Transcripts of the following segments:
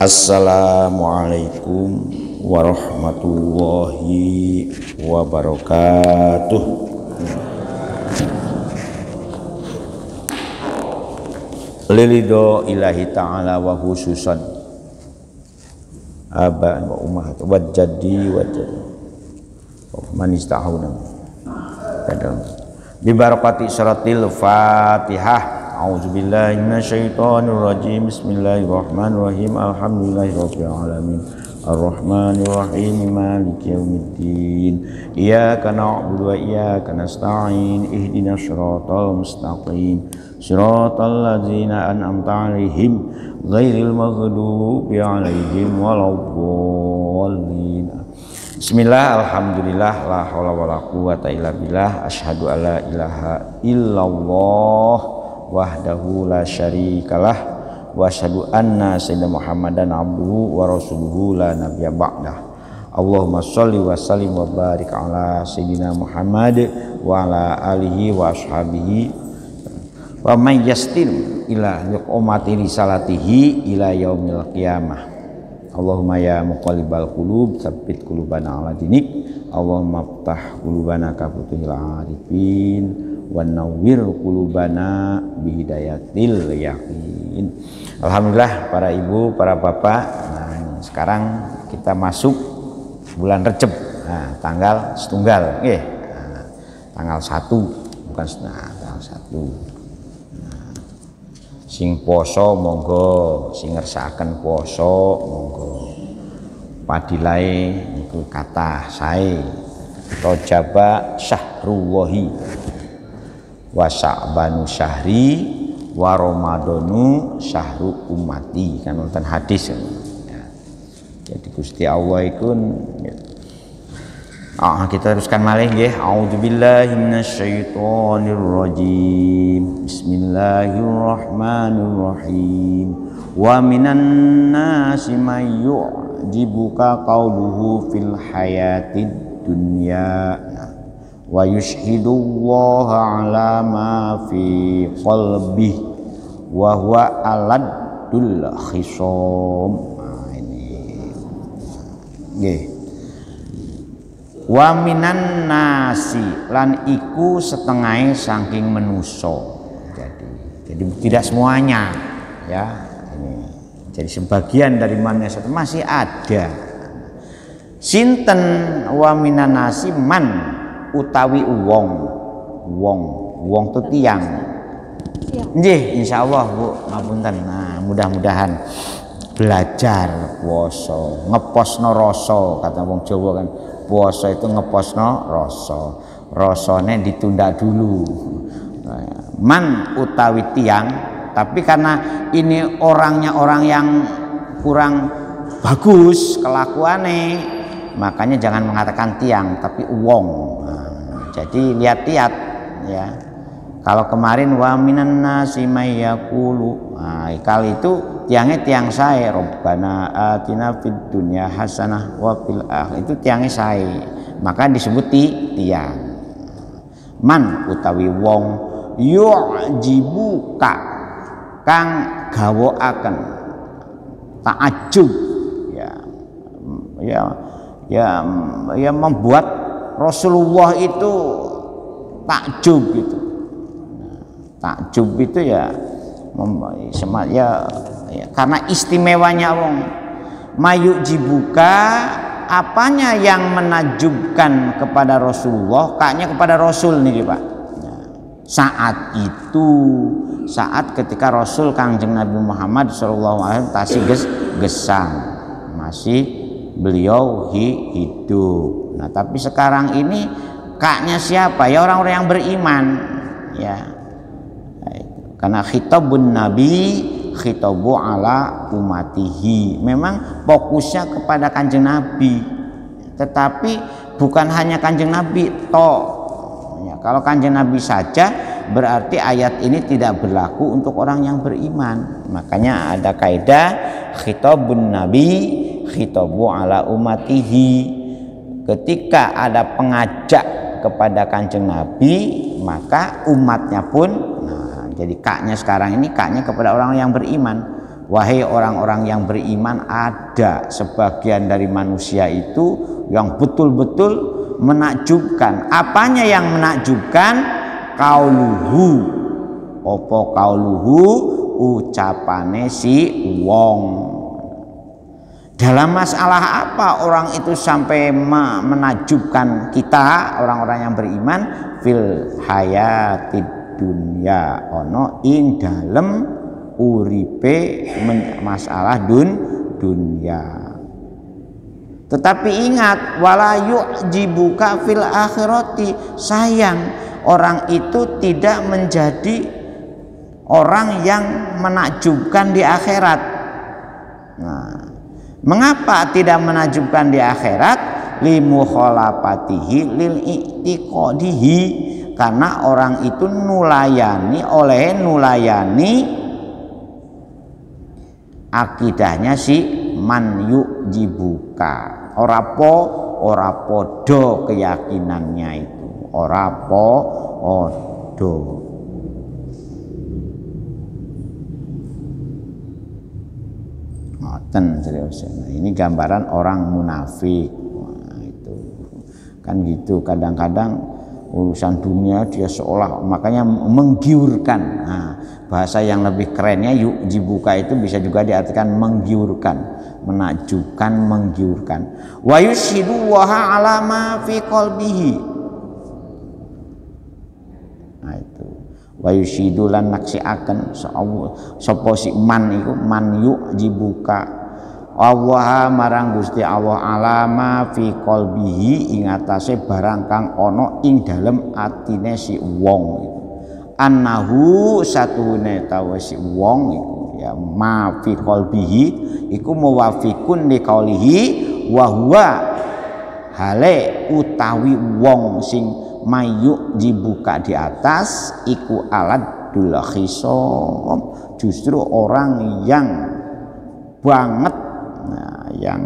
Assalamualaikum warahmatullahi wabarakatuh. Lilido ilahi ta'ala wa khususan aba wa ummahat wa jaddi wa jaddi man istahuna bi barakati suratil Fatihah. A'udzubillahi minasyaitonir rajim. Bismillahirrahmanirrahim. Alhamdulillahirabbil alamin. Arrahmanir rahim. Maliki yaumiddin. Iyyaka na'budu wa iyyaka nasta'in. Ihdinas siratal mustaqim. Siratal ladzina an'amta 'alaihim ghairil maghdubi 'alaihim waladdallin. Bismillah, alhamdulillah, la haula wala quwata illa billah. Asyhadu alla ilaha illallah wahdahu la syarikalah wa asyhadu anna sayyidina Muhammadan abduhu wa rasuluhu la nabiyya ba'dah. Allahumma sholli wa sallim wa barik ala sayyidina Muhammad wa ala alihi wa ashabihi wa may yastin ila liqomati risalatihi ila yaumil qiyamah. Allahumma ya muqallibal qulub tsabbit qulubana ala dinik. Allahumma ftah qulubana ka futuhil arifin wa nawwir qulubana bihidayatil yaqin. Alhamdulillah para ibu, para bapak. Nah, sekarang kita masuk bulan Recep. Nah, tanggal setunggal nggih. Nah, tanggal 1 bukan tanggal 1. Sing poso monggo, sing ngersakaken poso monggo. Padilae niku kathah sae. Rajaba syahrullahi wa sya'banu syahri wa ramadhanu syahru ummati, kan wonten hadis ya. Jadi Gusti Allah iku kita teruskan malih nggih. A'udzubillahi minasyaitonir rajim. Bismillahirrahmanirrahim. Wa minan nasi may yu'jibuka qawluhu fil hayatid dunya wa yushhidullaha ala ma fi qalbihi wa huwa aladul khisam. Nah, ini nggih. Wa minan nasi lan iku setengah saking menuso. Jadi tidak semuanya ya. Ini. Jadi sebagian dari manusia masih ada. Sinten wa minan nasi man utawi wong itu tiang. Nggih, insyaallah Bu, ngapunten. Nah, mudah-mudahan belajar puasa, ngeposno rasa kata wong Jawa kan. Puasa itu ngeposno rasa, rasane ditunda dulu. Man utawi tiang, tapi karena ini orangnya orang yang kurang bagus kelakuane, makanya jangan mengatakan tiang tapi wong. Nah, jadi lihat-lihat ya. Kalau kemarin wa minan nasi may yaqulu, nah, kali itu tiangnya tiang saya, Rabbana atina fid dunya hasanah wa fil akhirati, itu tiangnya saya, maka disebut tiang. Man utawi wong yu'jibuka kang gawakaken ta'ajjub ya membuat Rasulullah itu takjub gitu. Takjub itu ya karena istimewanya wong. Mayu jibuka, apanya yang menajubkan kepada Rasulullah, kaknya kepada Rasul nih Pak. Saat itu, saat ketika Rasul Kangjeng Nabi Muhammad SAW tasih gesang, masih beliau hidup. Nah tapi sekarang ini kaknya siapa? Ya orang-orang yang beriman ya. Karena khitabun Nabi khitabu ala umatihi, memang fokusnya kepada Kanjeng Nabi, tetapi bukan hanya Kanjeng Nabi toh ya, kalau Kanjeng Nabi saja berarti ayat ini tidak berlaku untuk orang yang beriman. Makanya ada kaidah khitabun Nabi khitabu ala umatihi. Ketika ada pengajak kepada Kanjeng Nabi, maka umatnya pun, nah, jadi kaknya sekarang ini kaknya kepada orang yang beriman. wahai orang-orang yang beriman, ada sebagian dari manusia itu yang betul-betul menakjubkan. Apanya yang menakjubkan? Qauluhu, apa qauluhu, ucapane si wong. Dalam masalah apa orang itu sampai menakjubkan kita orang-orang yang beriman? Fil hayatid dunya, ono ing dalem uripe masalah dunya. Tetapi ingat, wala yu'jibuka fil akhirati, sayang orang itu tidak menjadi orang yang menakjubkan di akhirat. Nah, mengapa tidak menakjubkan di akhirat? Limukhalafatihi lil i'tiqadihi, karena orang itu nulayani akidahnya si man yu'jibuka. Ora podo keyakinannya itu, ora podo. Nah, ini gambaran orang munafik. Nah, itu kan gitu, kadang-kadang urusan dunia dia seolah, makanya menggiurkan. Nah, bahasa yang lebih kerennya yu'jibuka itu bisa juga diartikan menggiurkan, menakjubkan, menggiurkan. Wa yushidu waha ala ma fi qalbihi. Nah, itu wa yushidu lan naksiaken sapa si man iku man yu'jibuka Allah marang Gusti Allah alama fi qalbihi, ing atase barang kang ana ing dalem atine si wong itu. Annahu satune tawa si wong iku ya ma fi qalbihi iku muwafiqun li qaulihi wa huwa hale utawi wong sing mayu dibuka di atas iku aladul khisom, justru orang yang banget, nah, yang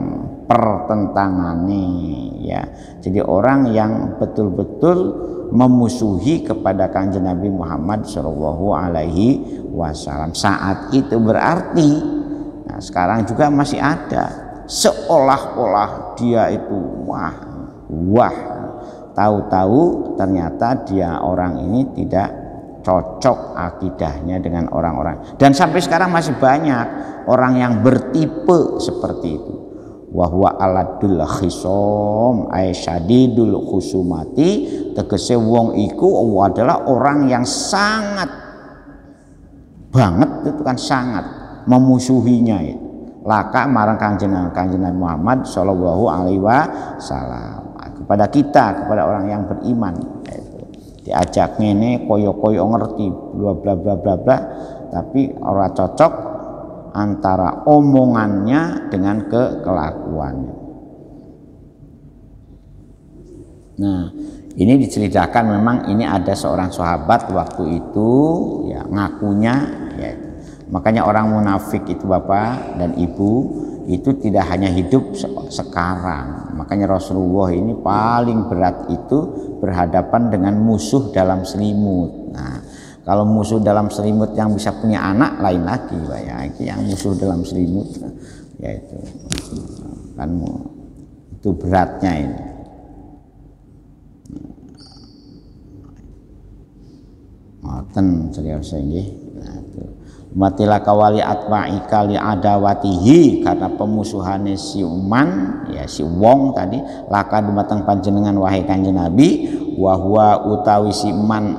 pertentangane ya. Jadi orang yang betul-betul memusuhi kepada Kanjeng Nabi Muhammad Shallallahu Alaihi Wasallam saat itu berarti, nah sekarang juga masih ada, seolah-olah dia itu wah tahu-tahu ternyata dia orang ini tidak cocok akidahnya dengan orang-orang, dan sampai sekarang masih banyak orang yang bertipe seperti itu. Wahwa aladul khisom ay syadidul khusumati, tegese wong iku adalah orang yang sangat banget, itu kan sangat memusuhinya itu. Laka marang Kanjeng Nabi Muhammad sallallahu alaihi wasallam, kepada kita, kepada orang yang beriman itu. Diajak ngene koyo-koyo ngerti bla bla bla bla bla, tapi ora cocok antara omongannya dengan kelakuannya. Nah, ini diceritakan memang ini ada seorang sahabat waktu itu ya ngakunya ya. Makanya orang munafik itu Bapak dan Ibu itu tidak hanya hidup sekarang. Makanya Rasulullah ini paling berat itu berhadapan dengan musuh dalam selimut. Nah, kalau musuh dalam selimut yang bisa punya anak lain lagi, Pak ya. Yang musuh dalam selimut yaitu kan itu beratnya ini. Ngoten serius nggih. Nah, itu. Matilah kawali atma'ika li adawatihi, karena pemusuhane si man ya si wong tadi laka dumateng panjenengan wahai Kanjeng Nabi, wa huwa utawi si man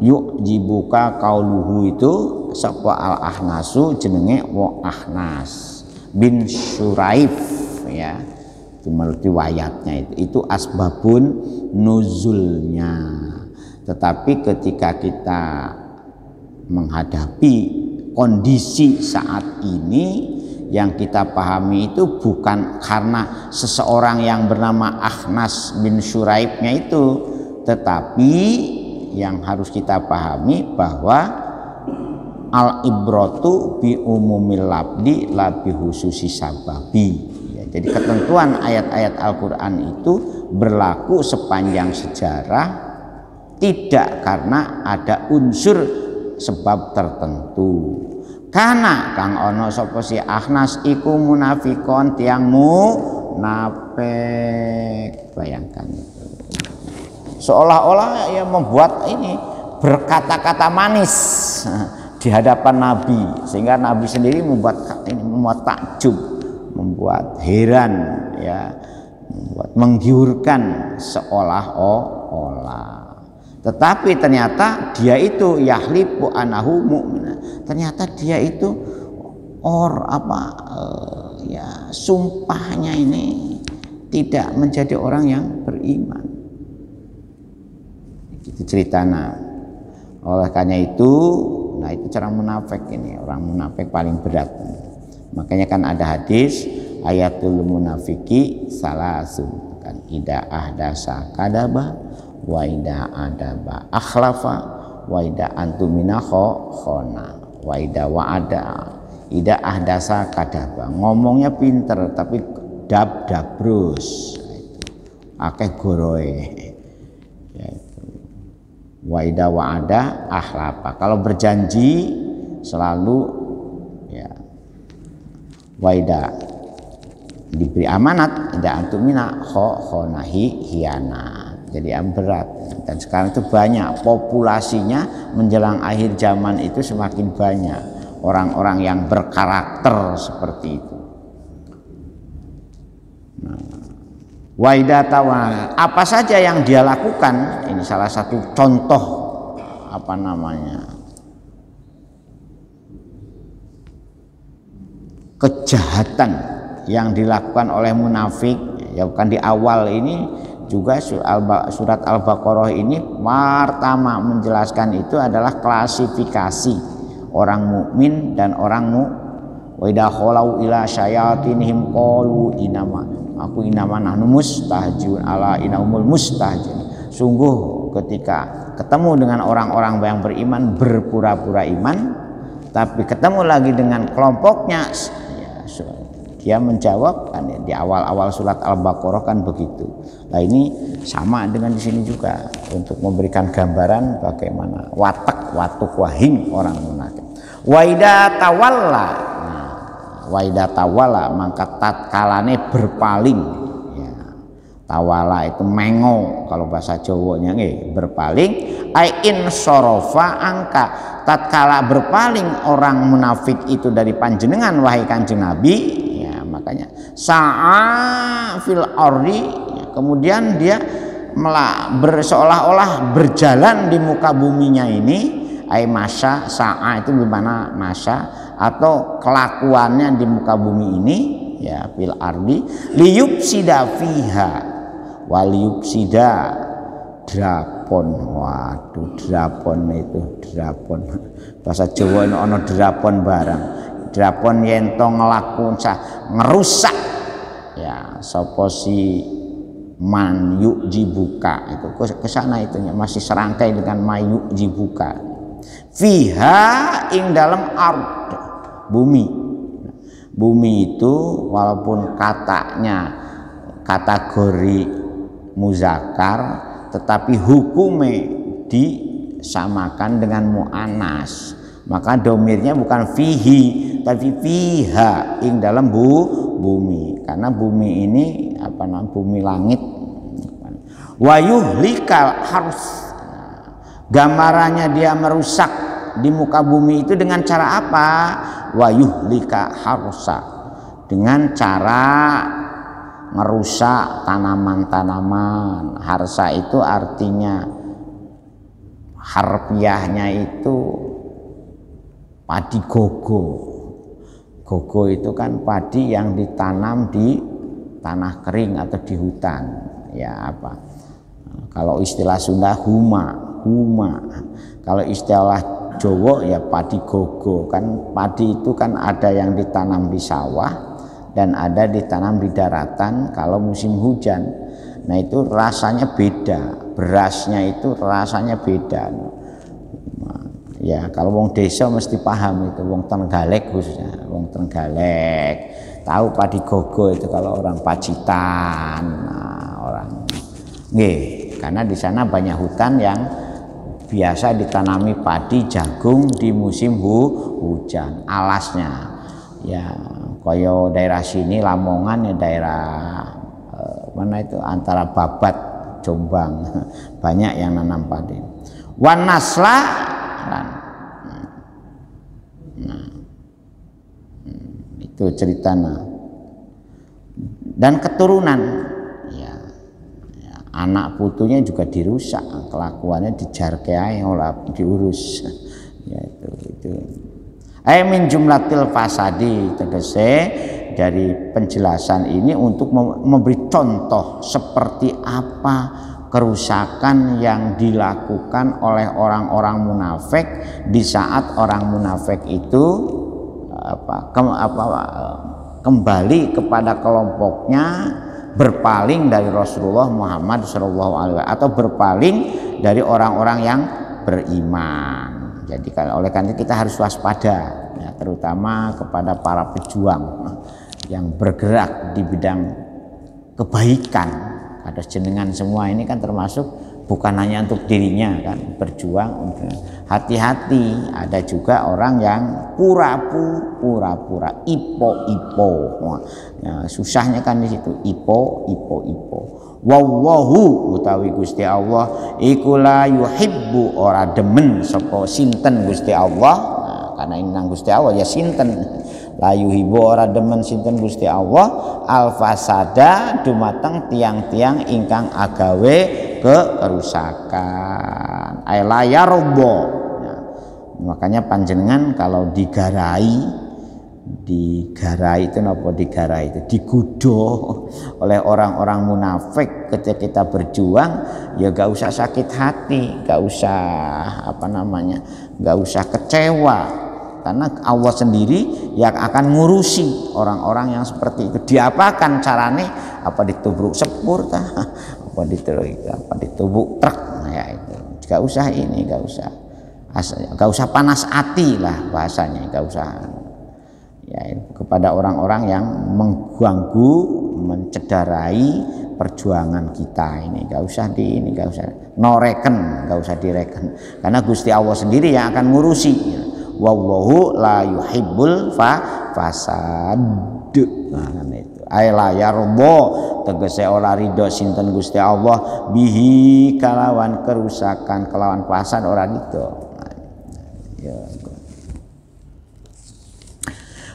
yu'jibuka qauluhu itu sapa al ahnasu jenenge wa Ahnas bin Syuraif ya, itu menurut riwayatnya itu asbabun nuzulnya. Tetapi ketika kita menghadapi kondisi saat ini, yang kita pahami itu bukan karena seseorang yang bernama Ahnas bin Syuraibnya itu, tetapi yang harus kita pahami bahwa al-ibratu bi umumil labdi la bi khususi sababi ya, jadi ketentuan ayat-ayat Al-Quran itu berlaku sepanjang sejarah, tidak karena ada unsur sebab tertentu. Kana kang ana sapa si Akhnas iku munafikon tiang munafik. Bayangkan itu. Seolah-olah ia membuat ini berkata-kata manis di hadapan Nabi, sehingga Nabi sendiri membuat takjub, membuat heran, ya, membuat menggiurkan seolah-olah. Tetapi ternyata dia itu yahlifu anahu mu'min. Ternyata dia itu sumpahnya ini tidak menjadi orang yang beriman. Itu ceritanya. Oleh karena itu, nah itu cara munafik ini, orang munafik paling berat. Makanya kan ada hadis ayatul munafiki salasun, kan ida ahdasa kadaba wa ida adaba akhlafa wa ida antumina khona wa ida wa'ada ida ahdasa kadaba. Ngomongnya pinter tapi dabrus, akeh goroe, ya. Wa ida wa'ada akhlafa, kalau berjanji selalu, ya. Wa ida diberi amanat ida antumina khonahi hiana. Jadi berat, dan sekarang itu banyak populasinya menjelang akhir zaman itu semakin banyak orang-orang yang berkarakter seperti itu. Nah, waidatawala, apa saja yang dia lakukan, ini salah satu contoh kejahatan yang dilakukan oleh munafik, ya bukan di awal ini. Juga surat Al-Baqarah ini pertama menjelaskan itu adalah klasifikasi orang mukmin dan orang wa idza khalau ila syayatinihim qalu inama nahnu mustahjun ala inaumul mustahjun. Sungguh ketika ketemu dengan orang-orang yang beriman berpura-pura iman, tapi ketemu lagi dengan kelompoknya, dia menjawab, kan di awal-awal surat Al-Baqarah kan begitu. Nah ini sama dengan di sini juga untuk memberikan gambaran bagaimana watuk wahing orang munafik. Waida tawalla, maka tatkalane berpaling, ya. Tawala itu mengo kalau bahasa Jawanya berpaling. Ai in sorofa angka, tatkala berpaling orang munafik itu dari panjenengan wahai Kanjeng Nabi. Makanya sa'a fil ardi, kemudian dia seolah-olah berjalan di muka buminya ini. Ai masa sa'a itu gimana masa atau kelakuannya di muka bumi ini, ya, fil ardi liyufsida fiha waliyufsida drapon. Waduh, drapon bahasa Jawa ini ono drapon barang. Drapon yento ngelakun ngerusak, ya, sapa si man yujibuka itu kesana itunya masih serangkai dengan mayu jibuka fiha ing dalam ard bumi itu walaupun katanya kategori muzakkar tetapi hukumnya disamakan dengan muannas, maka domirnya bukan fihi tapi fiha ing dalam bumi, karena bumi ini bumi langit. Wayuhlikal harus, gambarannya dia merusak di muka bumi itu dengan cara apa? Wayuhlika harsa, dengan cara merusak tanaman-tanaman. Harsa itu artinya harfiahnya itu padi gogo. Gogo itu kan padi yang ditanam di tanah kering atau di hutan, ya apa? Kalau istilah Sunda huma. Kalau istilah Jawa ya padi gogo. Kan padi itu kan ada yang ditanam di sawah dan ada ditanam di daratan kalau musim hujan. Nah itu rasanya beda, berasnya itu rasanya beda. Ya kalau wong desa mesti paham itu, wong Trenggalek khususnya, wong Trenggalek tahu padi gogo itu. Kalau orang Pacitan, orang karena di sana banyak hutan yang biasa ditanami padi jagung di musim hujan alasnya ya koyo daerah sini Lamongan ya daerah mana itu antara Babat Jombang banyak yang nanam padi. Wan nasla itu ceritanya dan keturunan ya, anak putunya juga dirusak kelakuannya dijarkeai olah diurus ya itu min jumlatil fasadi tegese dari penjelasan ini untuk memberi contoh seperti apa kerusakan yang dilakukan oleh orang-orang munafik di saat orang munafik itu kembali kepada kelompoknya berpaling dari Rasulullah Muhammad SAW atau berpaling dari orang-orang yang beriman. Jadi oleh karena itu kita harus waspada ya, terutama kepada para pejuang yang bergerak di bidang kebaikan. Ada jenengan semua ini kan termasuk bukan hanya untuk dirinya kan berjuang. Hati-hati ada juga orang yang pura-pura ipo ya, susahnya kan di situ ipo wallahu utawi Gusti Allah iku la yuhibbu ora demen sapa sinten Gusti Allah karena ini nang Gusti Allah ya sinten la yuhibbu ora demen sinten Gusti Allah al fasada dumateng tiang-tiang ingkang agawe kerusakan ay layarbo ya. Makanya panjenengan kalau digarai itu napa digarai itu digudoh oleh orang-orang munafik ketika kita berjuang ya gak usah sakit hati gak usah gak usah kecewa karena Allah sendiri yang akan ngurusi orang-orang yang seperti itu. Diapakan carane? Apa ditubruk sepur tah? Apa ditubuk truk ya itu. Gak usah ini, gak usah panas hati lah bahasanya, gak usah ya kepada orang-orang yang mengganggu, mencederai perjuangan kita ini gak usah gak usah noreken, gak usah direken karena Gusti Allah sendiri yang akan ngurusi ya. Wallahu la yuhibbul fasad nah itu ay la yarbo tegese ora ridho sinten Gusti Allah bihi kalawan kerusakan kelawan fasad ora ridho ya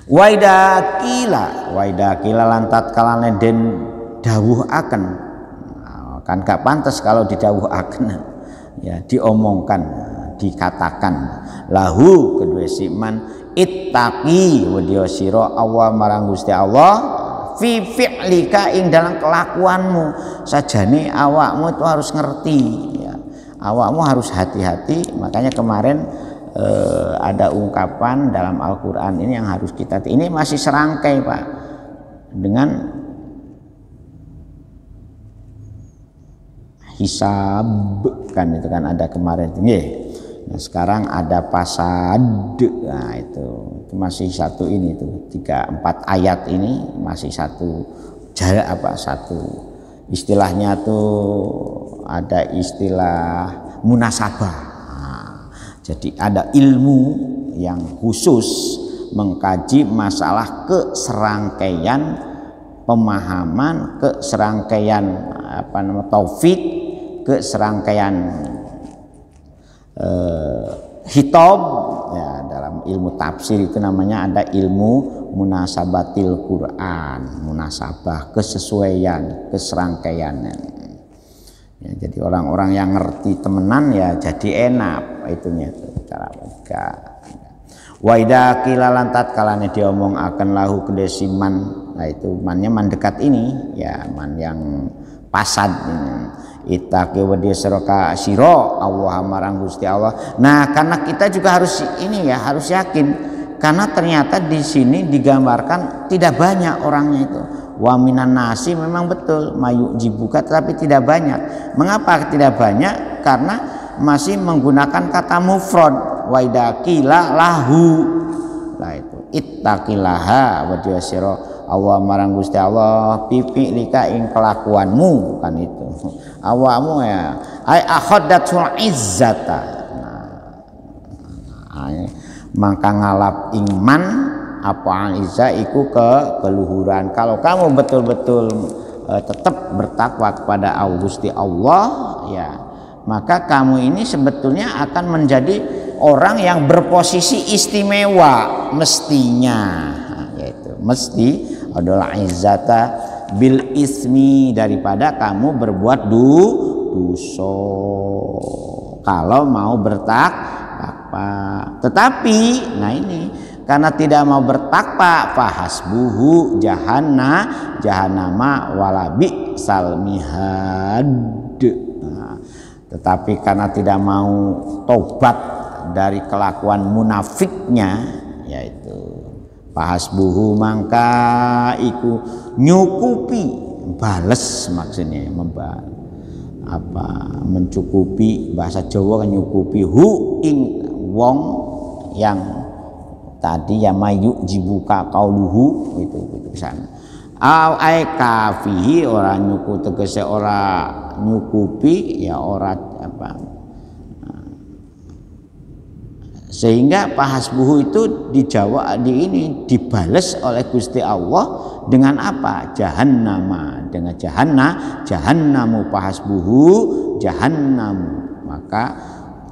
waida kila lantat kalane den dawuhaken kan gak pantas kalau didawuhaken ya diomongkan dikatakan lahu kedua siman ittaqi wedya sira Allah marang Gusti Allah fi fi'lika ing dalam kelakuanmu sajane awakmu itu harus ngerti ya. Awakmu harus hati-hati makanya kemarin ada ungkapan dalam Al-Qur'an ini yang harus kita ini masih serangkai Pak dengan hisab kan itu kan ada kemarin nggih. Nah, sekarang ada fasad. Nah, itu masih satu ini tuh 3-4 ayat ini masih satu jarak satu istilahnya tuh ada istilah munasabah. Nah, jadi ada ilmu yang khusus mengkaji masalah keserangkaian pemahaman, keserangkaian taufik, keserangkaian hitab ya, dalam ilmu tafsir itu namanya ada ilmu munasabatil Quran, munasabah kesesuaian, keserangkaian ya, jadi orang-orang yang ngerti temenan ya jadi enak itunya itu cara mereka wa idza qila lantat kalane diomong akan lahu kedesiman nah itu mannya man dekat ini ya man yang pasad ini itaqi wa disraka sira Allah marang Gusti Allah. Nah, karena kita juga harus ini ya, harus yakin karena ternyata di sini digambarkan tidak banyak orangnya itu. Wa minan nasi memang betul mayu jibuka tetapi tidak banyak. Mengapa tidak banyak? Karena masih menggunakan kata mufrad wa idaqila lahu. Lah itu ittaqillaha wa disra Allah marang Gusti Allah pipi lika ing kelakuanmu kan itu awakmu ya ai akhadatul izzata Maka ngalap iman apa iza iku keluhuran. Kalau kamu betul-betul tetap bertakwa kepada Gusti Allah, ya, maka kamu ini sebetulnya akan menjadi orang yang berposisi istimewa mestinya, yaitu mesti adalah izzata bil ismi, daripada kamu berbuat dosa kalau mau bertakwa. Tetapi nah ini karena tidak mau bertakwa, fahasbuhu jahannama walabi salmihad. Nah, tetapi karena tidak mau tobat dari kelakuan munafiknya, yaitu fahasbuhu, maka iku nyukupi, bales maksudnya mencukupi, bahasa Jawa kan nyukupi hu ing wong yang tadi ya mayu jibuka kauluhu itu sana. Au ai kafihi, ora nyuku tegese ora nyukupi, ya ora sehingga pahasbuhu itu di Jawa ini dibales oleh Gusti Allah dengan apa? Jahannama, dengan jahannamu pahasbuhu jahannamu. Maka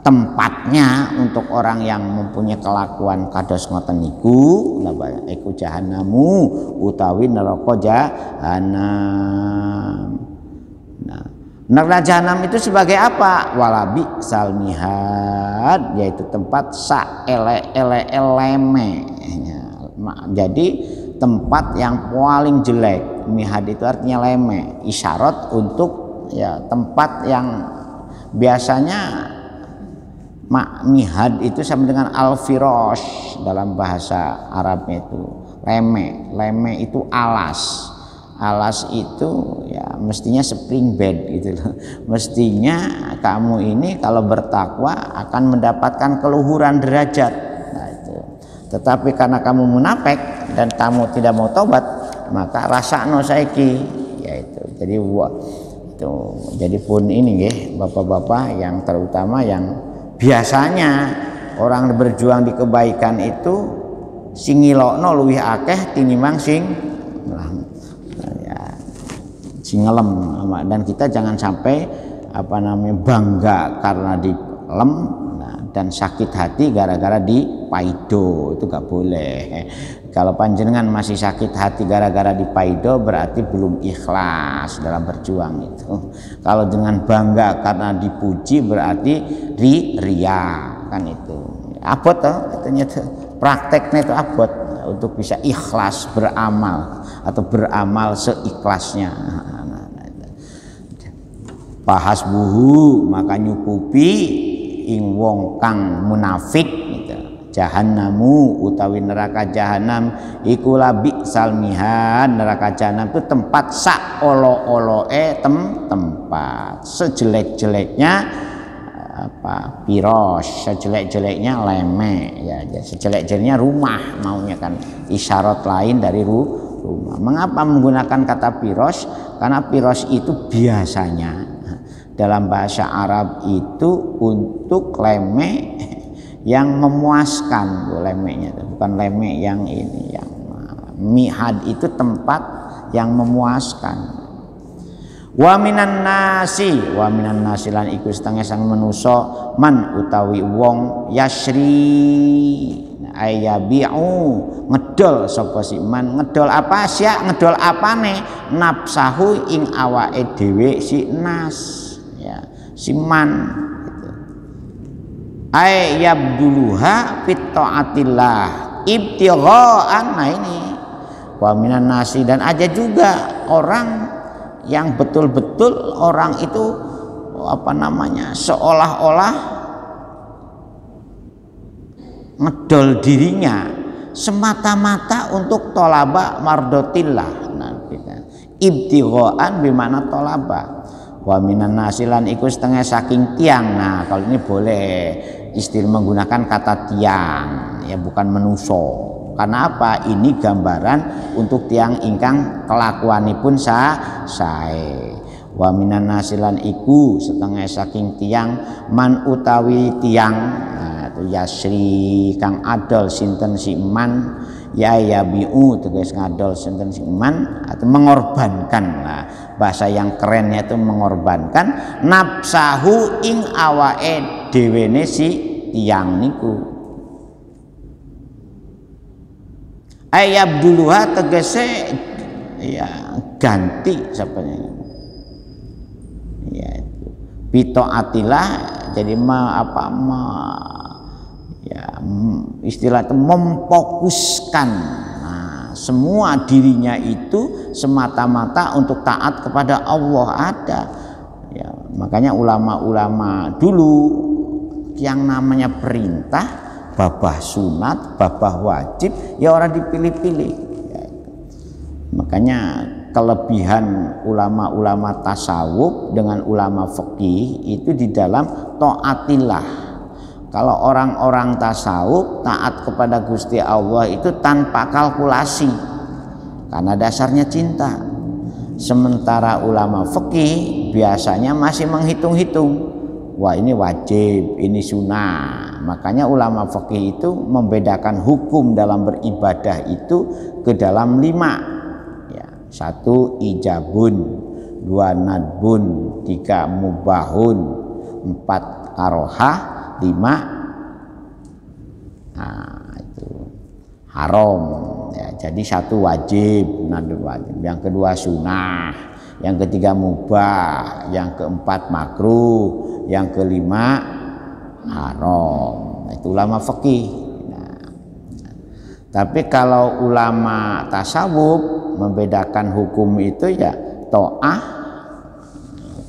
tempatnya untuk orang yang mempunyai kelakuan kados ngoten niku iku jahannamu utawi neraka jahanam. Nah, neraka jahanam itu sebagai apa? Walabi salmihad, yaitu tempat eleme. Jadi tempat yang paling jelek. Mihad itu artinya leme, isyarat untuk ya tempat yang biasanya mihad itu sama dengan al-firash dalam bahasa Arabnya itu. Leme itu alas. Alas itu ya mestinya spring bed gitu loh. Mestinya kamu ini kalau bertakwa akan mendapatkan keluhuran derajat. Nah, itu. Tetapi karena kamu munafik dan kamu tidak mau tobat, maka rasakno saiki, yaitu. Jadi pun ini nggih, bapak-bapak yang terutama yang biasanya orang berjuang di kebaikan itu sing ngilokno luwih akeh tinimbang sing ngelem. Dan kita jangan sampai bangga karena dilem dan sakit hati gara-gara dipaido, itu gak boleh. Kalau panjenengan masih sakit hati gara-gara dipaido berarti belum ikhlas dalam berjuang itu. Kalau dengan bangga karena dipuji berarti ria kan itu. Abot katanya prakteknya itu abot untuk bisa ikhlas beramal atau beramal seikhlasnya. Pahasbuhu, maka nyukupi ing wong kang munafik gitu. Jahannamu utawi neraka jahanam iku labi salmihan, neraka jahanam itu tempat sak olo-oloe tempat sejelek-jeleknya piros, sejelek-jeleknya leme ya, sejelek-jeleknya rumah maunya kan, isyarat lain dari rumah. Mengapa menggunakan kata piros? Karena piros itu biasanya dalam bahasa Arab itu untuk leme yang memuaskan, lemenya itu bukan leme yang ini, yang mihad itu tempat yang memuaskan. Wa minan nasi lan iku setengah sang manusa man utawi wong yasri ayabi'u ngedol sapa si man, ngedol apa sih, ngedol apane nafsahu ing awake dhewe si nas ya, si man gitu. Ay yabduluha fit taatillah ibtigha'an. Nah ini wa minan nasi, dan ada juga orang yang betul-betul orang itu seolah-olah ngedol dirinya semata-mata untuk tolaba mardotillah. Nah, ibtigha'an bimana tolaba. Wa minan nasilan iku setengah saking tiang. Nah, kalau ini boleh istilah menggunakan kata tiang ya, bukan menuso. Karena apa? Ini gambaran untuk tiang ingkang kelakuanipun sae. Wa minan nasilan iku setengah saking tiang man utawi tiang. Nah, itu yasri kang adol sinten si man, ya yabiu tegas ngadol sinten si man, atau mengorbankan. Nah, bahasa yang kerennya itu mengorbankan nafsahu ing awake dhewene si tiyang niku. Ayabduluha tegese ya ganti sapanya. Ya itu. Bitaatillah jadi istilah itu memfokuskan semua dirinya itu semata-mata untuk taat kepada Allah ada. Ya, makanya ulama-ulama dulu yang namanya perintah, babah sunat, babah wajib, ya orang dipilih-pilih. Ya, makanya kelebihan ulama-ulama tasawuf dengan ulama fikih itu di dalam taatillah. Kalau orang-orang tasawuf taat kepada Gusti Allah itu tanpa kalkulasi karena dasarnya cinta. Sementara ulama fikih biasanya masih menghitung-hitung. Wah, ini wajib, ini sunnah. Makanya ulama fikih itu membedakan hukum dalam beribadah itu ke dalam 5. Ya, 1 ijabun, 2 nadbun, 3 mubahun, 4 karohah, 5 itu haram. Ya, jadi 1 wajib, yang kedua sunnah, yang ketiga mubah, yang keempat makruh, yang kelima haram. Itu ulama fikih. Tapi kalau ulama tasawuf membedakan hukum itu ya ta'ah,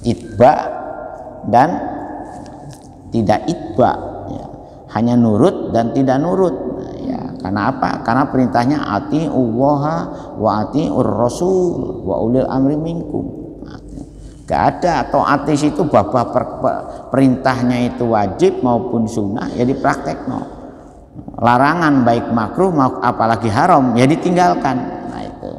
itba dan tidak itba, ya. Hanya nurut dan tidak nurut. Ya, karena apa? Karena perintahnya atiullaha wa atiur rasul wa ulil amri minkum. Gak ada taat itu babah perintahnya itu wajib maupun sunnah ya dipraktekno. Larangan baik makruh apalagi haram ya ditinggalkan. Nah itu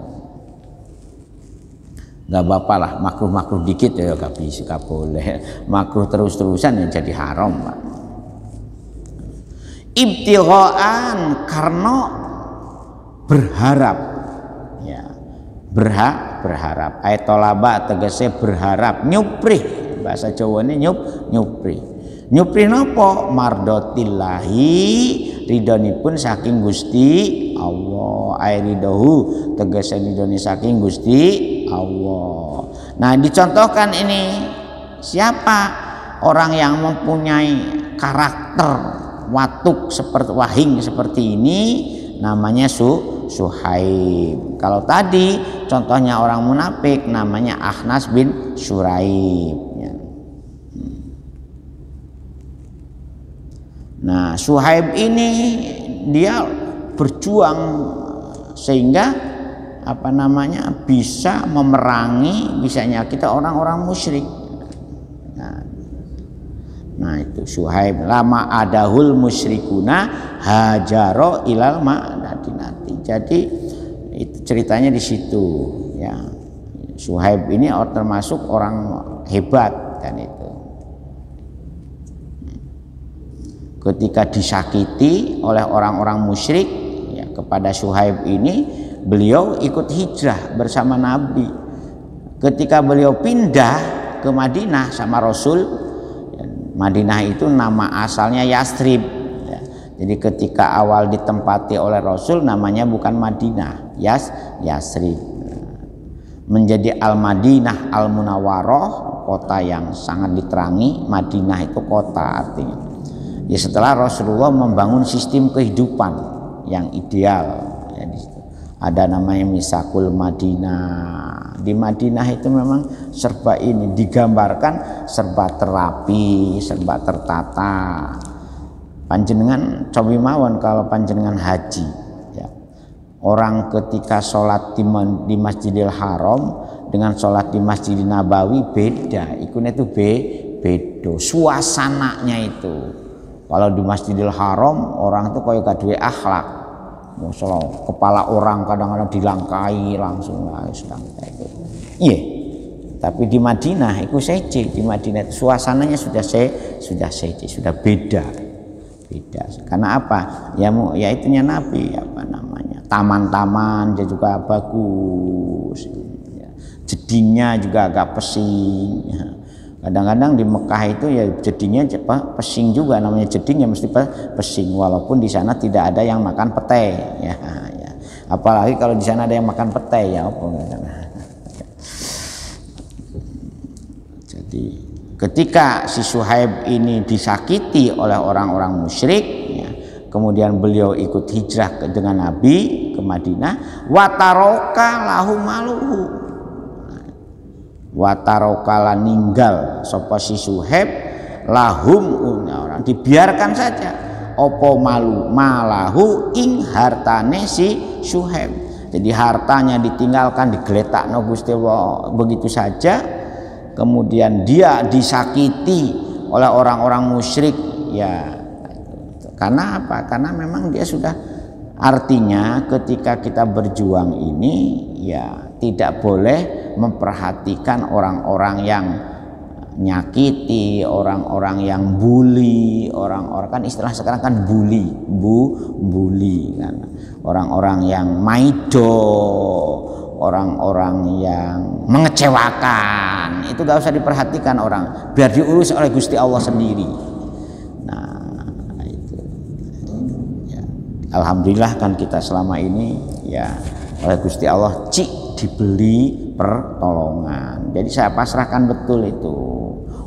gak apa-apa lah, makruh dikit ya gak bisa, gak boleh. Makruh terus-terusan ya jadi haram, Pak. Ibtighaan karena berharap, ya berharap. Ayat tolaba tegese berharap, nyuprih, bahasa Jawa ini nyuprih. Nyuprih napa? Mardotillahi, ridhonipun saking Gusti Allah. Airidahu tegese ridhoni saking Gusti Allah. Nah, dicontohkan ini siapa orang yang mempunyai karakter watuk seperti wahing seperti ini, namanya Suhaib. Kalau tadi contohnya orang munafik namanya Akhnas bin Syuraib. Nah, Suhaib ini dia berjuang sehingga bisa memerangi, bisa nyakiti orang-orang musyrik. Nah itu Suhaib, lama adahul musyrikuna hajaro ilal madinati. Jadi itu ceritanya di situ, ya. Suhaib ini termasuk orang hebat kan itu. Ketika disakiti oleh orang-orang musyrik, ya, kepada Suhaib ini beliau ikut hijrah bersama Nabi. Ketika beliau pindah ke Madinah sama Rasul, Madinah itu nama asalnya Yasrib, ya. Jadi ketika awal ditempati oleh Rasul namanya bukan Madinah, Yasrib. Menjadi Al-Madinah Al-Munawwaroh, kota yang sangat diterangi. Madinah itu kota artinya. Ya, setelah Rasulullah membangun sistem kehidupan yang ideal, ya, di situ ada namanya Misakul Madinah. Di Madinah itu memang serba ini digambarkan serba terapi, serba tertata. Panjenengan cobi mawon kalau panjenengan haji, ya. Orang ketika sholat di Masjidil Haram dengan sholat di Masjidil Nabawi beda. Ikunnya itu beda. Suasananya itu. Kalau di Masjidil Haram orang itu kayak gak duwe akhlak. Masalah kepala orang kadang-kadang dilangkai langsung sedang itu. Iya. Tapi di Madinah itu sece, di Madinah itu suasananya sudah sece, sudah beda. beda. Karena apa? Ya itunya Nabi, apa namanya, taman-taman dia juga bagus, ya. Jedingnya juga agak pesing, ya. Kadang-kadang di Mekah itu ya jedingnya pesing juga, namanya jeding ya mesti pesing, walaupun di sana tidak ada yang makan pete, ya. Apalagi kalau di sana ada yang makan pete, ya apa. Jadi ketika si Suhaib ini disakiti oleh orang-orang musyrik, ya, kemudian beliau ikut hijrah dengan Nabi ke Madinah, wataroka lahu maluhu, watarokala ninggal sapa si Suhaib lahum orang, dibiarkan saja opo malahu ing hartane si Suhaib. Jadi hartanya ditinggalkan, digeletakno Gusti Allah begitu saja, kemudian dia disakiti oleh orang-orang musyrik, ya. Karena apa? Karena memang dia sudah, artinya ketika kita berjuang ini ya tidak boleh memperhatikan orang-orang yang nyakiti, orang-orang yang bully, orang-orang, kan istilah sekarang kan bully kan, orang-orang yang maido, orang-orang yang mengecewakan, itu gak usah diperhatikan orang, biar diurus oleh Gusti Allah sendiri. Nah itu ya. Alhamdulillah kan kita selama ini ya oleh Gusti Allah dibeli pertolongan. Jadi saya pasrahkan betul itu.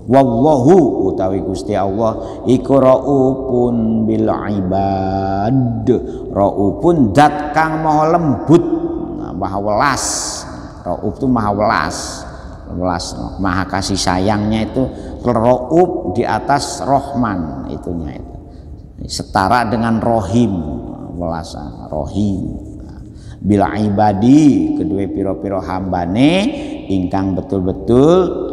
Wallahu utawi Gusti Allah iku raufun bil ibad, raufun dat kang maha lembut, maha welas. Rauf itu maha welas, maha kasih sayangnya itu rauf di atas rohman, itunya itu setara dengan rohim, welas rohim. Bila ibadi kedua piro-piro hambane ingkang betul-betul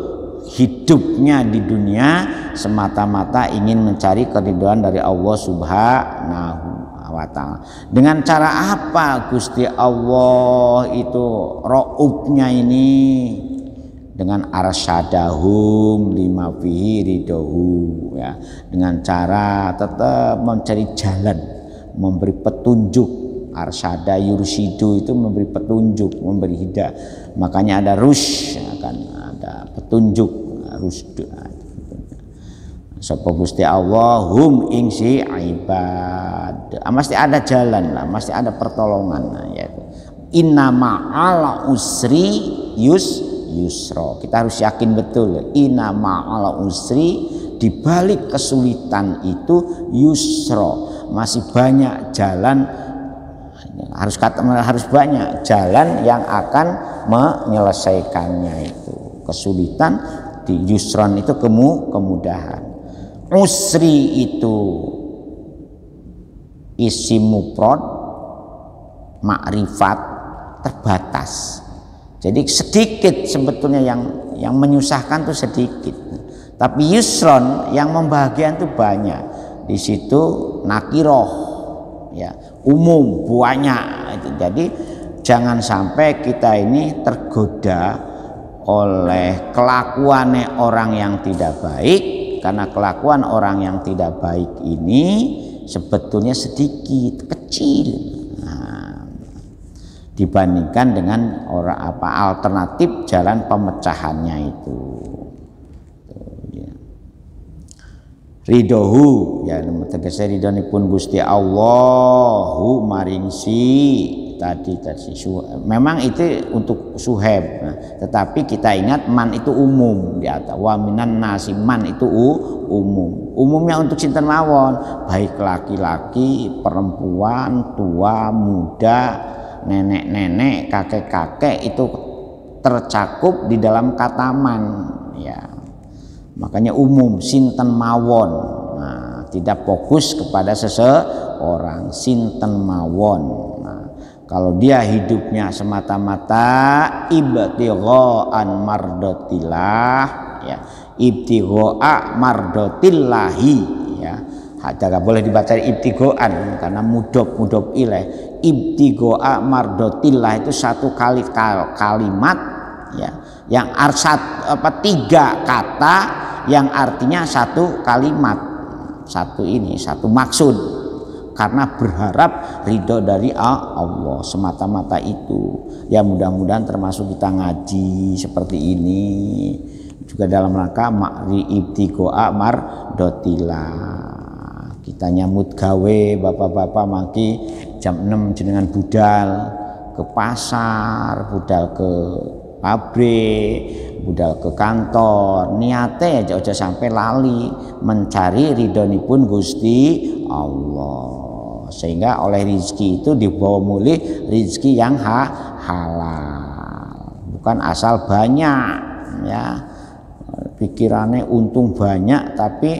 hidupnya di dunia semata-mata ingin mencari keridhaan dari Allah Subhanahu wa ta'ala. Dengan cara apa Gusti Allah itu raufnya ini? Dengan arsyadahum lima fihi ridahu, ya. Dengan cara tetap mencari jalan, memberi petunjuk. Arsyada yursidu itu memberi petunjuk, memberi hidayah. Makanya ada rush, akan ada petunjuk, rusd. Sapa Gusti Allah hum ing si ibad. Mesti ada jalan lah, mesti ada pertolongan, yaitu inna ma'ala usri yusra. Kita harus yakin betul, inna ma'ala usri, di balik kesulitan itu yusra, masih banyak jalan. Harus banyak jalan yang akan menyelesaikannya itu. Kesulitan di yusron itu kemudahan. Usri itu isim mufrad makrifat terbatas. Jadi sedikit sebetulnya yang menyusahkan itu sedikit. Tapi yusron yang membahagiakan itu banyak. Di situ nakiroh, ya, umum banyak. Jadi jangan sampai kita ini tergoda oleh kelakuannya orang yang tidak baik, karena kelakuan orang yang tidak baik ini sebetulnya sedikit, kecil, dibandingkan dengan alternatif jalan pemecahannya itu. Ridohu, ya tegese ridhonipun Gusti Allahu maring si tadi memang itu untuk Suhaib, tetapi kita ingat man itu umum di atas, wa minan nasi, man itu umumnya untuk sinten mawon, baik laki-laki, perempuan, tua, muda, nenek-nenek, kakek-kakek, itu tercakup di dalam kata man, ya. Makanya umum, sinten mawon. Nah, tidak fokus kepada seseorang, sinten mawon. Nah, kalau dia hidupnya semata-mata ibtigha'an mardotillah, ya, ibtigha'a mardotillahi, ya. Tidak boleh dibaca ibtigha'an karena mudhof ilaih. Ibtigha'a mardotillah itu satu kalimat, ya, yang tiga kata yang artinya satu kalimat. satu ini, satu maksud, karena berharap ridho dari Allah semata-mata itu. Ya mudah-mudahan termasuk kita ngaji seperti ini juga dalam rangka makri ibtigoa mardotillah. Kita nyambut gawe bapak-bapak mangki jam 6 jenengan budal ke pasar, budal ke pabrik, budal ke kantor, niate aja sampai lali mencari ridhonipun Gusti Allah, sehingga oleh rizki itu dibawa mulih rizki yang halal, bukan asal banyak ya. Pikirannya untung banyak tapi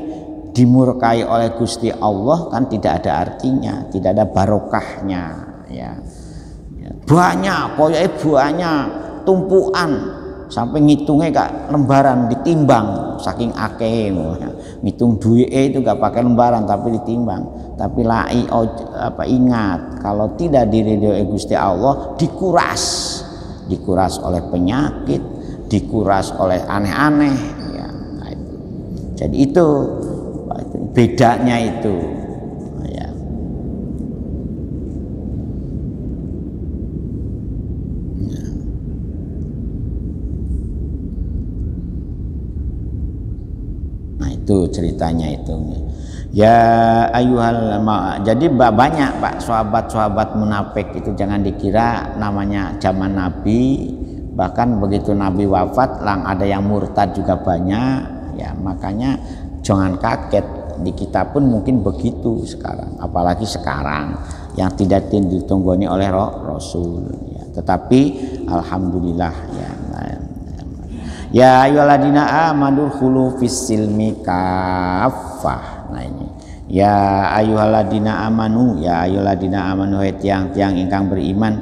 dimurkai oleh Gusti Allah kan tidak ada artinya, tidak ada barokahnya ya. Banyak, pokoknya banyak, tumpuan sampai ngitungnya gak lembaran, ditimbang saking akeh. Ngitung duit itu gak pakai lembaran tapi ditimbang. Tapi ingat, kalau tidak diridhoi Gusti Allah dikuras oleh penyakit, dikuras oleh aneh-aneh ya. Nah, itu. Jadi itu bedanya itu ya. Nah itu ceritanya itu ya ayuhal. Jadi banyak Pak sahabat-sahabat munafik itu, jangan dikira namanya zaman Nabi, bahkan begitu Nabi wafat lang ada yang murtad juga banyak ya. Makanya jangan kaget, di kita pun mungkin begitu sekarang, apalagi sekarang yang tidak ditunggoni oleh Rasul ya. Tetapi alhamdulillah ya. Ya ayyuhalladzina amanu khulu fis silmi kaffah. Nah ini ya ayyuhalladzina amanu, ya ayyuhalladzina amanu, hai tiang-tiang ingkang beriman,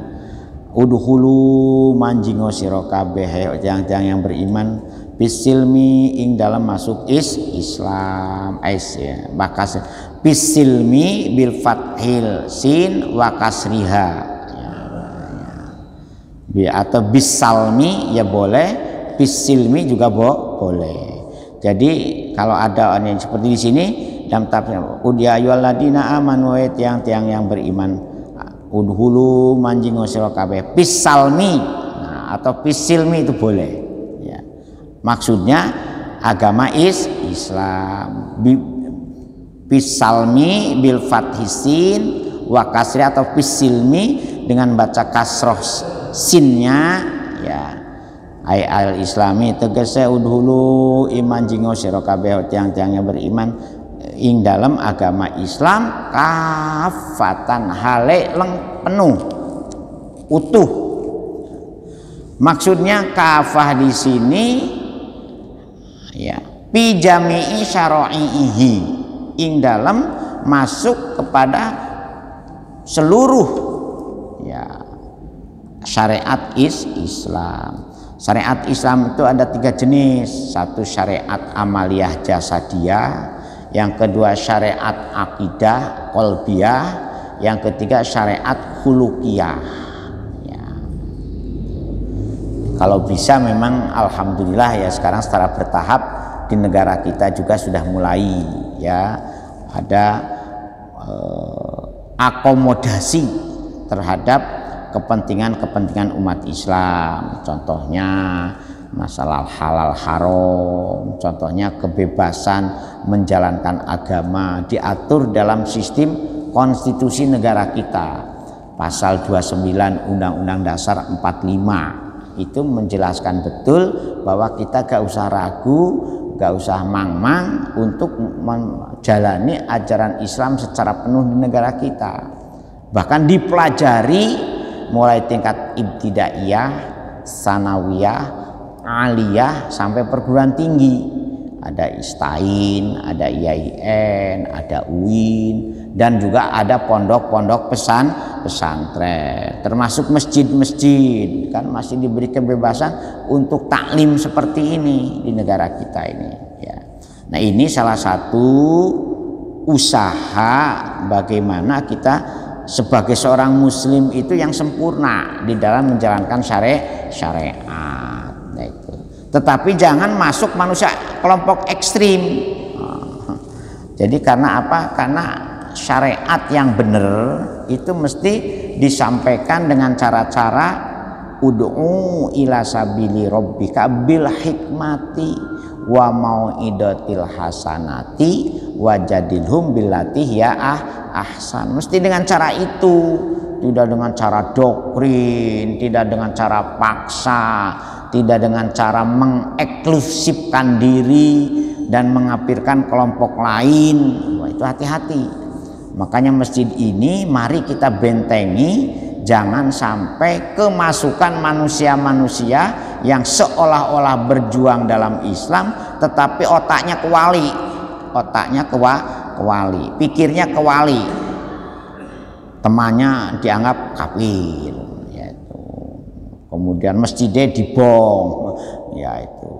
udhulu manjingo sira kabeh tiang-tiang yang beriman bisilmi ing dalam masuk Islam ya. Bakas bisilmi bil fathil sin wa kasriha ya. Atau bisalmi ya boleh, bisilmi juga boleh. Jadi kalau ada yang seperti di sini dalam tafsir ya ayyuhalladzina amanu, tiang-tiang yang beriman, udhulu manjingo sira kabeh bisalmi, atau bisilmi itu boleh. Maksudnya agama Islam bisalmi bil fathisin wa kasri atau bisilmi dengan baca kasroh sinnya ya. Al islami tegese udhulu iman jingo sira kabeh tiang-tiang yang beriman ing dalam agama Islam kafatan hale penuh utuh. Maksudnya kafah di sini ya pi jami'i syara'ihi, ing dalam masuk kepada seluruh ya syariat Islam. Syariat Islam itu ada 3 jenis. Satu syariat amaliyah jasadiyah, yang kedua syariat akidah qalbiyah, yang ketiga syariat khuluqiyah ya. Kalau bisa memang alhamdulillah ya, sekarang secara bertahap di negara kita juga sudah mulai ya ada akomodasi terhadap kepentingan umat Islam. Contohnya masalah halal haram, contohnya kebebasan menjalankan agama diatur dalam sistem konstitusi negara kita. Pasal 29 Undang-Undang Dasar 45 itu menjelaskan betul bahwa kita gak usah ragu, gak usah mang-mang untuk menjalani ajaran Islam secara penuh di negara kita. Bahkan dipelajari mulai tingkat ibtidaiyah, sanawiyah, aliyah sampai perguruan tinggi. Ada ISTAIN, ada IAIN, ada UIN, dan juga ada pondok-pondok pesantren, termasuk masjid-masjid kan masih diberi kebebasan untuk taklim seperti ini di negara kita ini ya. Nah, ini salah satu usaha bagaimana kita sebagai seorang muslim itu yang sempurna di dalam menjalankan syariat. Nah, itu. Tetapi jangan masuk manusia kelompok ekstrim. Jadi karena apa? Karena syariat yang benar itu mesti disampaikan dengan cara-cara ud'u ila sabili rabbika bil hikmati wa mau'idatil hasanati wajadilhum billati hiya ahsan. Mesti dengan cara itu, tidak dengan cara doktrin, tidak dengan cara paksa, tidak dengan cara mengeksklusifkan diri dan mengapirkan kelompok lain. Wah, itu hati-hati. Makanya masjid ini mari kita bentengi, jangan sampai kemasukan manusia-manusia yang seolah-olah berjuang dalam Islam tetapi otaknya kewali, pikirnya kewali, temannya dianggap kafir, yaitu kemudian masjidnya dibom, yaitu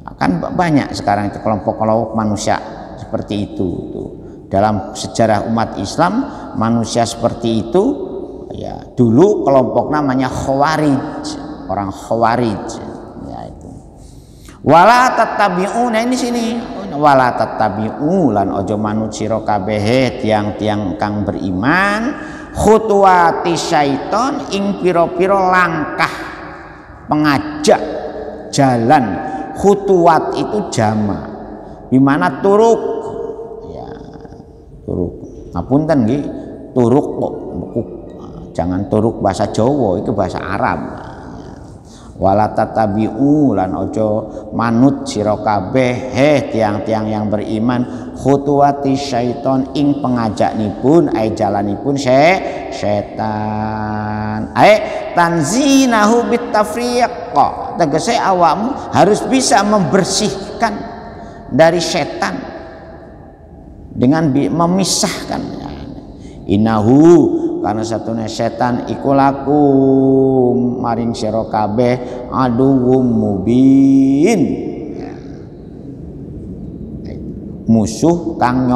akan banyak sekarang itu kelompok-kelompok manusia seperti itu. Dalam sejarah umat Islam manusia seperti itu ya dulu kelompok namanya Khawarij, orang Khawarij, yaitu wala tattabi'u. Nah ini sini wala tattabi'u lan ojo manut sira kabeh tiang-tiang kang beriman khutuwati syaiton ing pira-pira langkah pengajak jalan. Khutuwat itu jama dimana turuk, ya turuk ngapunten nggih, turuk kok jangan turuk bahasa Jawa, itu bahasa Arab. Wala tatabi'u lan ojo manut sira kabeh tiang-tiang yang beriman khutuwati syaiton ing pengajaknipun ai jalanipun setan tanzinahu bitafriq. Tegese awakmu harus bisa membersihkan dari setan dengan memisahkan. Inahu karena satunya setan iku lakum maring sira kabeh aduwwum mubin, musuh kang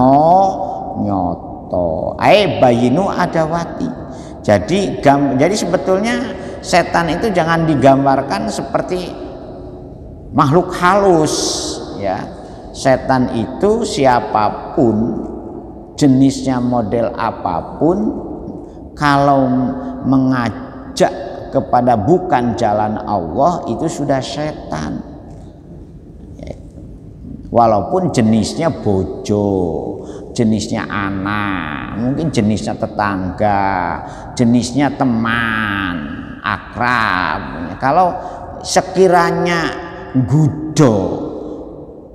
nyoto bayinu adawati. Jadi sebetulnya setan itu jangan digambarkan seperti makhluk halus, ya. Setan itu siapapun, jenisnya model apapun, kalau mengajak kepada bukan jalan Allah itu sudah setan. Walaupun jenisnya bojo, jenisnya anak, mungkin jenisnya tetangga, jenisnya teman, akrab. Kalau sekiranya gudo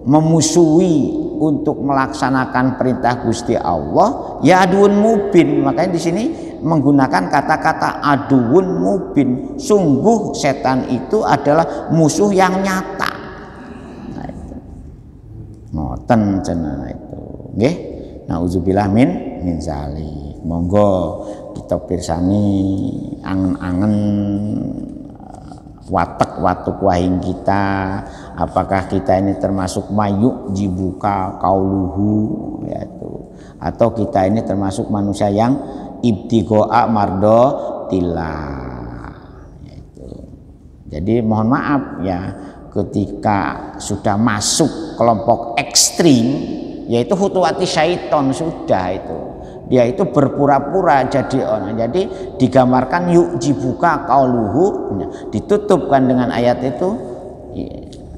memusuhi untuk melaksanakan perintah Gusti Allah, ya aduun mubin. Makanya di sini menggunakan kata-kata aduun mubin. Sungguh setan itu adalah musuh yang nyata. Nah itu, ngoten cenah itu, nggih. Nauzubillah min zalik. Monggo kita pirsani angen-angen watek-watuk wahing kita, apakah kita ini termasuk mayuk jibuka kauluhu, yaitu atau kita ini termasuk manusia yang ibtigoa mardotillah, yaitu. Jadi mohon maaf ya, ketika sudah masuk kelompok ekstrim yaitu khutuwati syaiton, sudah itu dia itu berpura-pura jadi orang. Jadi digambarkan yuk jibuka kauluhu, ditutupkan dengan ayat itu,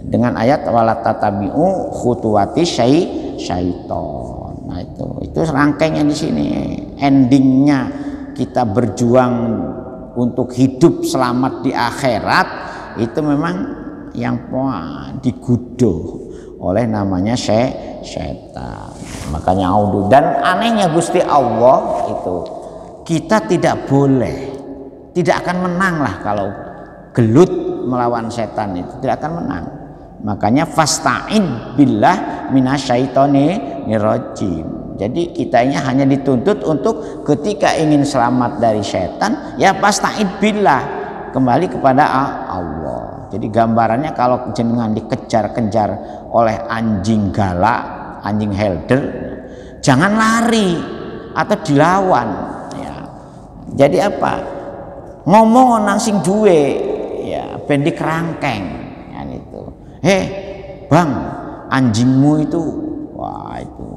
dengan ayat wala tatabi'u khutuwati syaiton. Nah itu rangkainya di sini, endingnya kita berjuang untuk hidup selamat di akhirat itu memang yang diguduh oleh namanya setan. Makanya audu. Dan anehnya Gusti Allah itu kita tidak boleh, tidak akan menang lah kalau gelut melawan setan, itu tidak akan menang. Makanya fasta'in billah minasyaitonir rajim. Jadi kitanya hanya dituntut untuk ketika ingin selamat dari setan ya fasta'in billah, kembali kepada Allah. Jadi gambarannya kalau jenengan dikejar-kejar oleh anjing galak, anjing helder, jangan lari atau dilawan, ya. Jadi apa? Ngomong nang sing duwe, ya, ben dikerangkeng, ya itu. Bang, anjingmu itu, wah itu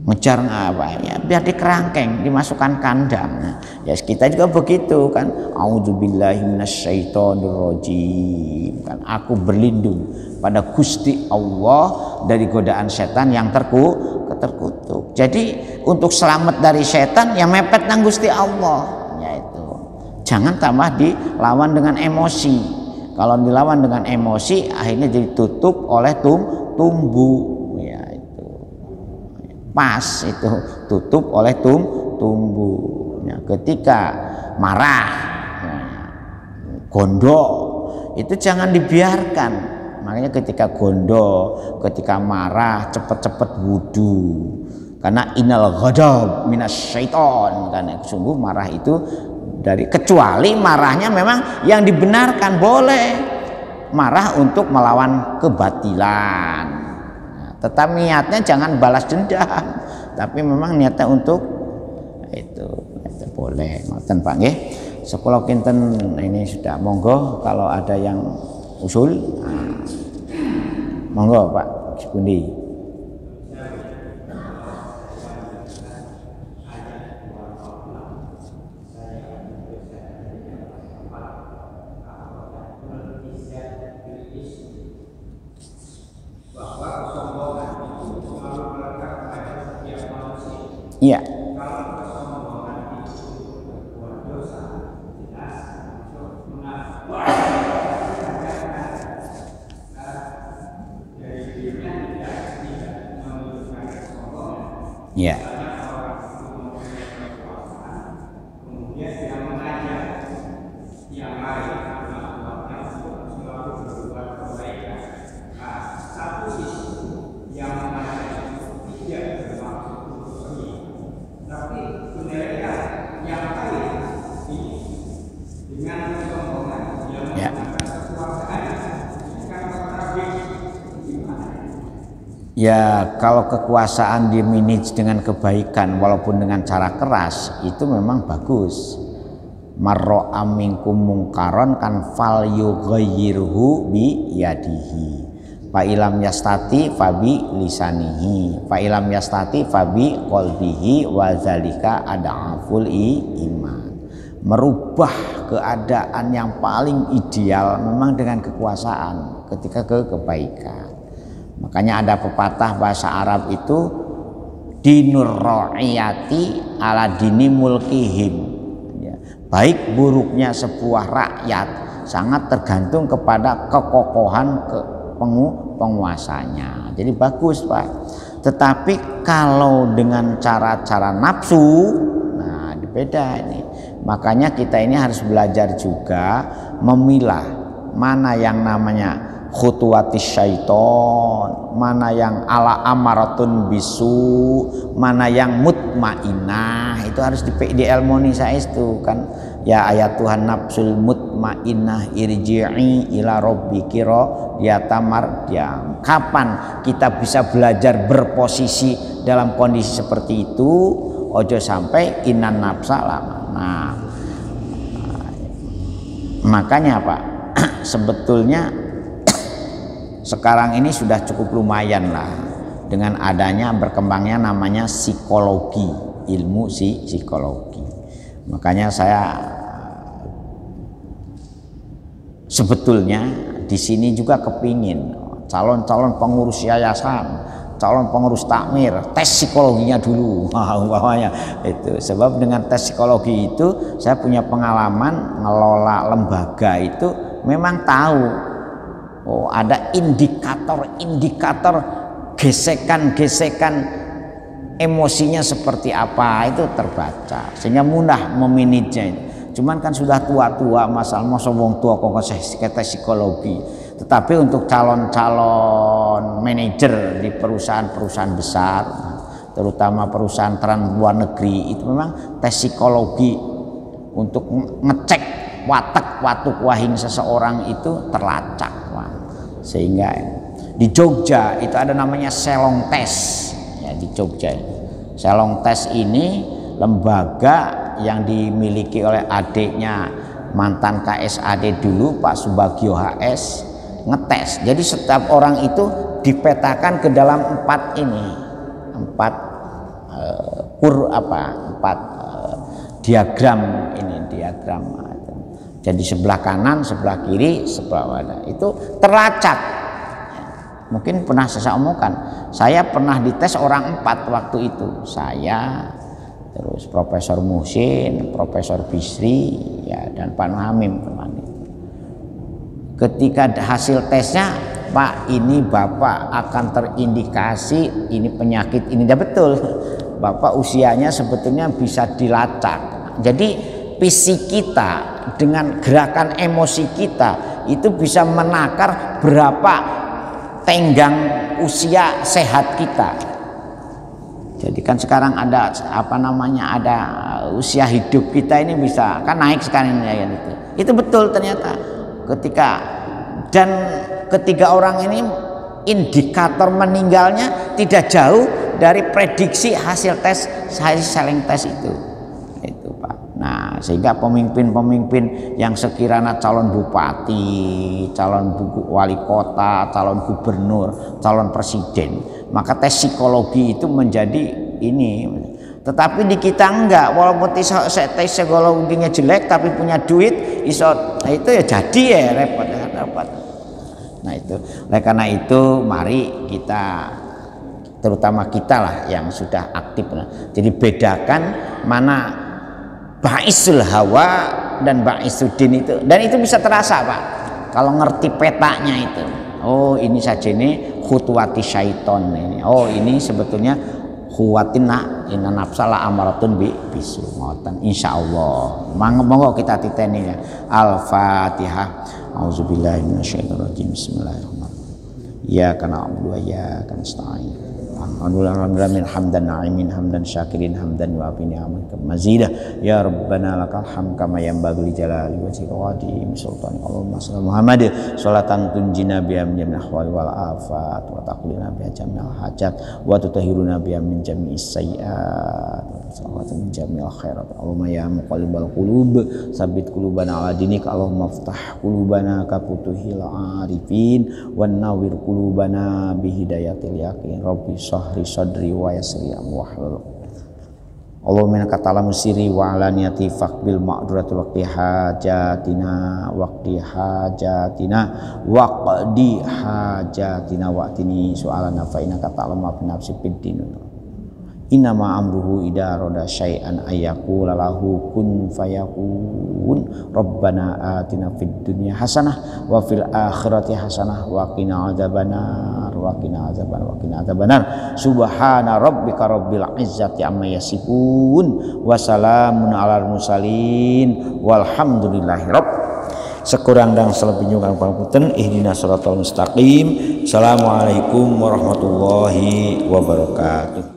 ngejar apa ya, biar dikerangkeng, dimasukkan kandang. Nah, ya kita juga begitu kan, a'udzubillahi minasyaitonirrajim kan, aku berlindung pada Gusti Allah dari godaan setan yang terkutuk. Jadi untuk selamat dari setan ya mepet nang Gusti Allah, yaitu jangan tambah dilawan dengan emosi. Kalau dilawan dengan emosi akhirnya ditutup oleh tumbuh. Pas itu tutup oleh tumbuhnya. Ketika marah, gondok itu jangan dibiarkan. Makanya ketika gondok, ketika marah, cepet-cepet wudu. Karena innal ghadab minasyaiton, karena sungguh marah itu dari, kecuali marahnya memang yang dibenarkan, boleh marah untuk melawan kebatilan. Tetapi niatnya jangan balas dendam, tapi memang niatnya untuk itu boleh. Ngoten Pak nggih. Sekolah kinten ini sudah, monggo kalau ada yang usul. Nah, monggo Pak Sepundi. Iya. Iya. Ya, kalau kekuasaan dimanage dengan kebaikan walaupun dengan cara keras itu memang bagus. Marra'a minkum mungkaron kan fal yughayyirhu bi yadihi. Fa ilam yastati fabi lisanihi. Fa ilam yastati fabi qalbihi wa zalika ad'aful iman. Merubah keadaan yang paling ideal memang dengan kekuasaan ketika kebaikan. Makanya ada pepatah bahasa Arab itu dinur ra'iyati ala dini mulkihim, ya, baik buruknya sebuah rakyat sangat tergantung kepada kekokohan penguasanya. Jadi bagus Pak. Tetapi kalau dengan cara-cara nafsu, nah beda ini. Makanya kita ini harus belajar juga memilah mana yang namanya khutuwatis syaiton, mana yang ala amaratun bisu, mana yang mutmainah. Itu harus diilmoni saya itu kan. Ya ayat Tuhan nafsul mutmainah irji'i ila rabbiki radiyatan. Kapan kita bisa belajar berposisi dalam kondisi seperti itu? Ojo sampai inan nafsa lama. Nah, makanya Pak, sebetulnya sekarang ini sudah cukup lumayan lah dengan adanya berkembangnya namanya psikologi, ilmu psikologi. Makanya saya sebetulnya di sini juga kepingin calon-calon pengurus yayasan, calon pengurus takmir tes psikologinya dulu. Umpamanya itu. Sebab dengan tes psikologi itu saya punya pengalaman ngelola lembaga itu, memang tahu ada indikator gesekan-gesekan emosinya seperti apa, itu terbaca sehingga mudah memanagenya. Cuman kan sudah tua-tua, masa wong tua kok tes psikologi. Tetapi untuk calon-calon manajer di perusahaan-perusahaan besar, terutama perusahaan luar negeri, itu memang tes psikologi untuk ngecek watak wahing seseorang itu terlacak. Sehingga di Jogja itu ada namanya Selong Tes, ya, di Jogja. Selong Tes ini lembaga yang dimiliki oleh adiknya mantan KSAD dulu Pak Subagio HS, ngetes. Jadi setiap orang itu dipetakan ke dalam empat empat diagram ini, diagram. Jadi sebelah kanan, sebelah kiri, sebelah wadah itu terlacak. Mungkin pernah saya omongkan, saya pernah dites orang 4 waktu itu. Saya, terus Profesor Muhsin, Profesor Bisri, ya, dan Pak Hamim teman itu. Ketika hasil tesnya, Pak, ini Bapak akan terindikasi ini penyakit ini, dah betul. Bapak usianya sebetulnya bisa dilacak. Jadi fisik kita dengan gerakan emosi kita itu bisa menakar berapa tenggang usia sehat kita. Jadi kan sekarang ada ada usia hidup kita ini bisa kan naik sekarang ya, gitu. Itu betul ternyata ketiga orang ini indikator meninggalnya tidak jauh dari prediksi hasil tes saling tes itu Pak. Nah, sehingga pemimpin-pemimpin yang sekiranya calon bupati, calon wali kota, calon gubernur, calon presiden, maka tes psikologi itu menjadi ini. Tetapi di kita enggak, walaupun tes psikologinya jelek tapi punya duit, nah itu ya jadi ya repot. Nah itu, oleh karena itu mari kita, terutama kita lah yang sudah aktif. Jadi bedakan mana ba'isul hawa dan ba'isuddin itu, dan itu bisa terasa Pak kalau ngerti petanya itu. Oh ini saja ini khutuwati syaiton ini. Oh ini sebetulnya khuwatina inna nafsala amaratun bisu ngoten insyaallah. Monggo kita titeni ya. Al-Fatihah. Auzubillahi minasyaitonirrajim. Bismillahirrahmanirrahim. Iyyaka na'budu wa iyyaka nasta'in. Alhamdulillah hamdan na'imin hamdan syakirin hamdan wa bi ni'amatika mazidah ya rabbana lakal hamd kama yanbaghi li jalali wajhika wa azimi sultanika Allahumma shalli Muhammad sholatan tunjina biha min jamil ahwali wal afat wa taqlina biha jamil hajat wa tutahhiruna biha min jami'is sayyi'at wa salawatu min jamil khairat Allahumma ya muqallibal qulub tsabbit qulubana ala dinik Allahumma iftah qulubana ka futuhil arifin wan nawwir qulubana bi hidayatil yaqin rabbi sahri sadri wa yasri wahlul Allahumma innaka ta'lamu sirri wa alaniyati faqbil ma'duratul waqti hajatina waqdi hajatina waqtini su'alana fa innaka ta'lamu ma fi nafsi fiddin innama amruhu idza arada syai'an ayyaqula lahu kun fayakun rabbana atina fid dunya hasanah wa fil akhirati hasanah wa qina adzabannar subhana rabbika rabbil izzati amma yasifun wa salamun alal mursalin walhamdulillahi rabb. Sekurang dan selebihnya kami pangapunten. Ihdinas shiratal mustaqim. Assalamualaikum warahmatullahi wabarakatuh.